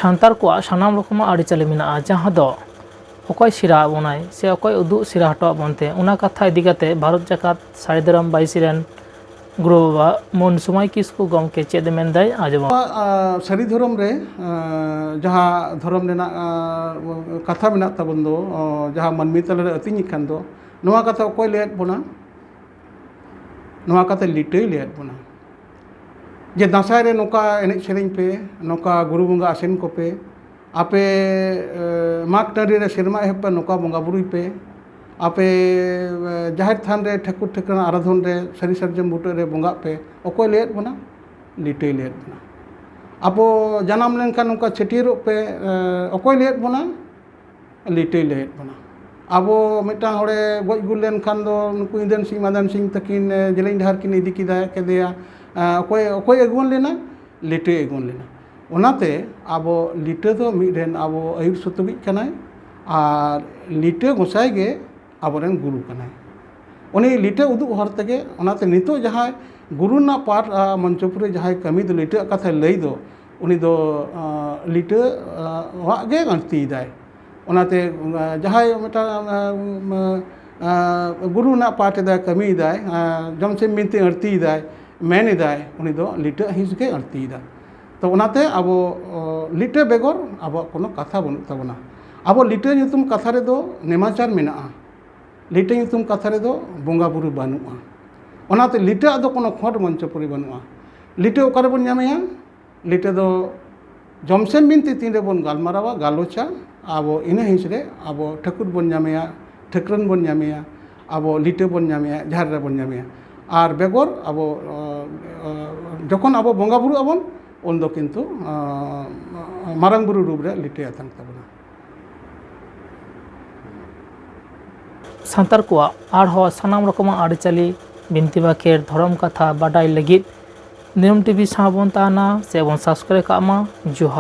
सान्ताल को सानाम रकम आरिचाली मेना जहाँ दो अकय सिरा आबोनाय से अकय उदुग सिरा हटो आबोनते उना कथा इदी काते भारत जाकात सारिधरम बाईसी रेन गुरु बाबा मन समय किसकु गमके चेद मेनदाय आजम सारिधरम रे जहाँ धरम रेना कथा मेना ताबन दो जहाँ मानमी तले अतिनी खान दो नोआ कथा अकय लेत बोना नोआ कथा लिटै लेत बोना जे दासाय रे नोका एनेज सेरेñ पे नोका गुरु बंगा आसेन को पे आपे माग टाँडी रे सेरमा एहब पे नोका बंगा बुरुई पे आपे जाहिर थान रे ठाकुर ठेकाना आराधन रे सारी सार्जम बुटे रे बंगा पे अकय लेत बोना लिटै लेत बोना आबो जानाम लेनखान नोका छेटियरो पे अकय लेत बोना लिटै लेत बोना आबो मिटां हड़े गज गुर लेनखान दो नुकु इंदन सिंह मादान सिंह तकिन जेलेñ डहार किन इदी केदेया अकय अगुवन लेना लिटै अगुवन लेना ओनाते आबो लिटै दो मिदरेन आबो आयुर सुतुबिज कनाय आर लिटै गोसाई गे आबोरेन गुरु कनाय उनी लिटै उदुग हर तेगे ओनाते नितो जहां गुरु ना पाठ मंचपुरे जहां कमी दो लिटै कथा लई दो उनी दो लिटै वाग गे गंती दाय ओनाते जहां मेटा गुरु ना पाठ दा कमी दाय जमसे मिनते अर्थी दाय मेन दाय उनी दो लिटै हिस गे अर्थी दा तो ओनाते आबो लिटै बेगर आबो कोनो कथा बनु ताबना आबो लिटै नितुम कथा रे दो नेमाचार मेनाआ लिटै नितुम कथा रे दो बंगा बुरु बानुआ ओनाते लिटै आदो कोनो खोट मंचपुरी बानुआ लिटै ओकारे बन ᱧᱟᱢᱮᱭᱟ लिटै दो जमसेम बिनती तीन रे बन गालमारावा गालोचा आबो इना हिस रे आबो ठाकुर बन ᱧᱟᱢᱮᱭᱟ ठाकुरन बन ᱧᱟᱢᱮᱭᱟ आबो लिटै बन ᱧᱟᱢᱮᱭᱟ जहार रे बन ᱧᱟᱢᱮᱭᱟ आर बेगर आबो जखन आबो बंगा बुरु आबन उन दो किंतु मारांग बुरु रूप रे लिटै आतां ताबना सान्ताल को आरहो सानाम रकम आरिचाली बिनती बाखेर धर्म कथा बाडाय लगित नियम टीवी साबन ताना से बन सब्सक्राइब कामा जोहार।